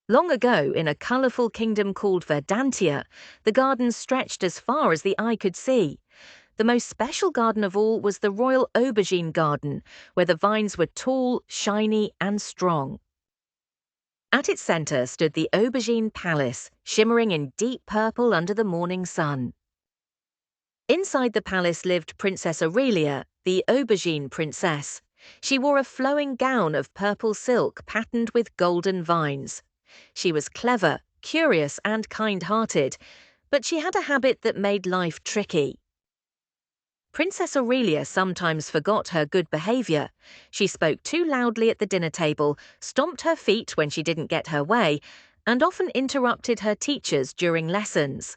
Long ago, in a colourful kingdom called Verdantia, the gardens stretched as far as the eye could see. The most special garden of all was the royal aubergine garden, where the vines were tall, shiny, and strong. At its centre stood the Aubergine Palace, shimmering in deep purple under the morning sun. Inside the palace lived Princess Aurelia, the Aubergine Princess. She wore a flowing gown of purple silk patterned with golden vines. She was clever, curious, and kind-hearted, but she had a habit that made life tricky. Princess Aurelia sometimes forgot her good behaviour. She spoke too loudly at the dinner table, stomped her feet when she didn't get her way, and often interrupted her teachers during lessons.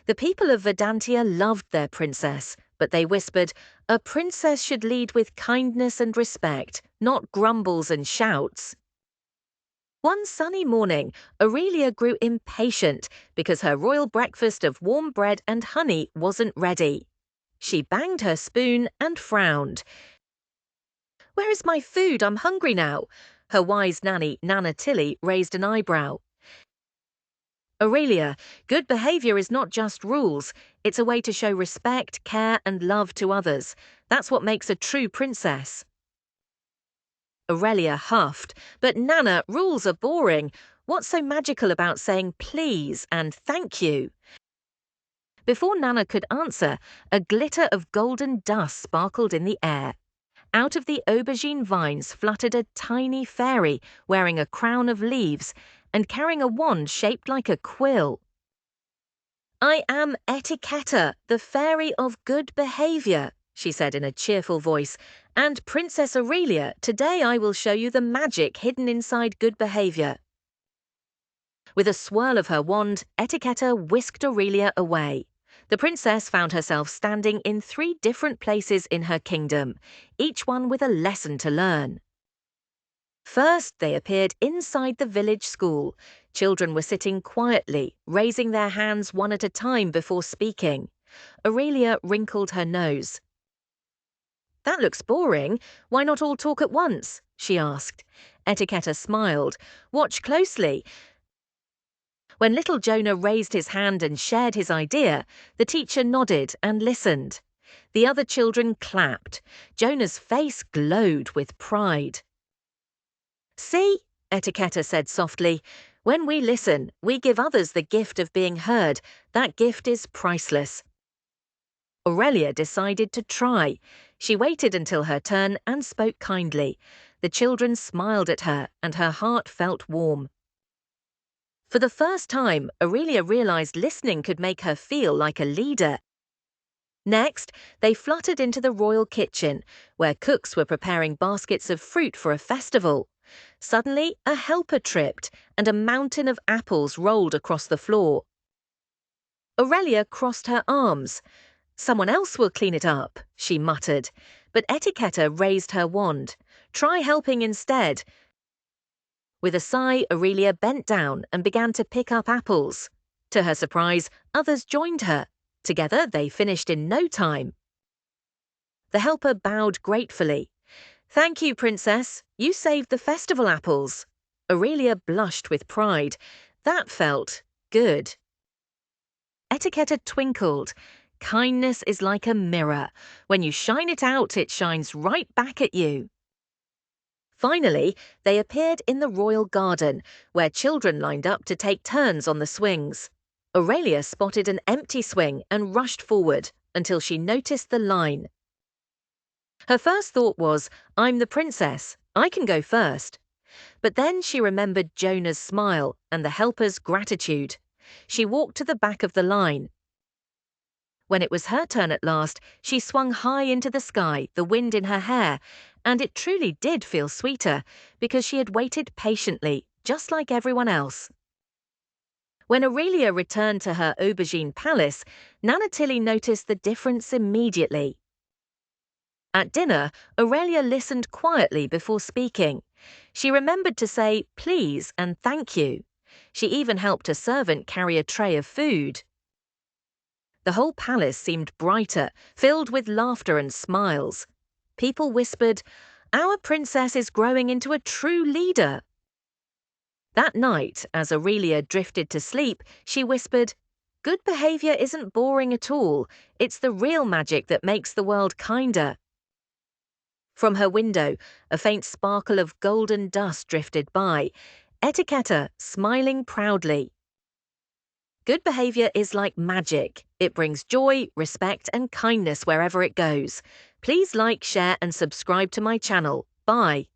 The people of Verdantia loved their princess, but they whispered, "A princess should lead with kindness and respect, not grumbles and shouts." One sunny morning, Aurelia grew impatient because her royal breakfast of warm bread and honey wasn't ready. She banged her spoon and frowned. "Where is my food? I'm hungry now." Her wise nanny, Nana Tilly, raised an eyebrow. "Aurelia, good behaviour is not just rules. It's a way to show respect, care, and love to others. That's what makes a true princess." Aurelia huffed, "But Nana, rules are boring. What's so magical about saying please and thank you?" Before Nana could answer, a glitter of golden dust sparkled in the air. Out of the aubergine vines fluttered a tiny fairy wearing a crown of leaves and carrying a wand shaped like a quill. "I am Etiquetta, the fairy of good behaviour," she said in a cheerful voice, "and Princess Aurelia, today I will show you the magic hidden inside good behaviour." With a swirl of her wand, Etiquetta whisked Aurelia away. The princess found herself standing in 3 different places in her kingdom, each one with a lesson to learn. First, they appeared inside the village school. Children were sitting quietly, raising their hands one at a time before speaking. Aurelia wrinkled her nose. "That looks boring. Why not all talk at once?" she asked. Etiquetta smiled. "Watch closely." When little Jonah raised his hand and shared his idea, the teacher nodded and listened. The other children clapped. Jonah's face glowed with pride. "See," Etiquetta said softly, "when we listen, we give others the gift of being heard. That gift is priceless." Aurelia decided to try. She waited until her turn and spoke kindly. The children smiled at her, and her heart felt warm. For the first time, Aurelia realized listening could make her feel like a leader. Next, they fluttered into the royal kitchen, where cooks were preparing baskets of fruit for a festival. Suddenly, a helper tripped, and a mountain of apples rolled across the floor. Aurelia crossed her arms. "Someone else will clean it up," she muttered. But Etiquetta raised her wand. "Try helping instead." With a sigh, Aurelia bent down and began to pick up apples. To her surprise, others joined her. Together, they finished in no time. The helper bowed gratefully. "Thank you, Princess. You saved the festival apples." Aurelia blushed with pride. That felt good. Etiquetta twinkled. "Kindness is like a mirror. When you shine it out, it shines right back at you." Finally, they appeared in the royal garden, where children lined up to take turns on the swings. Aurelia spotted an empty swing and rushed forward until she noticed the line. Her first thought was, "I'm the princess. I can go first." But then she remembered Jonah's smile and the helper's gratitude. She walked to the back of the line. When it was her turn at last, she swung high into the sky, the wind in her hair, and it truly did feel sweeter because she had waited patiently, just like everyone else. When Aurelia returned to her aubergine palace, Nana Tilly noticed the difference immediately. At dinner, Aurelia listened quietly before speaking. She remembered to say please and thank you. She even helped a servant carry a tray of food. The whole palace seemed brighter, filled with laughter and smiles. People whispered, "Our princess is growing into a true leader." That night, as Aurelia drifted to sleep, she whispered, "Good behavior isn't boring at all. It's the real magic that makes the world kinder." From her window, a faint sparkle of golden dust drifted by, Etiquetta smiling proudly. Good behavior is like magic. It brings joy, respect, and kindness wherever it goes. Please like, share, and subscribe to my channel. Bye.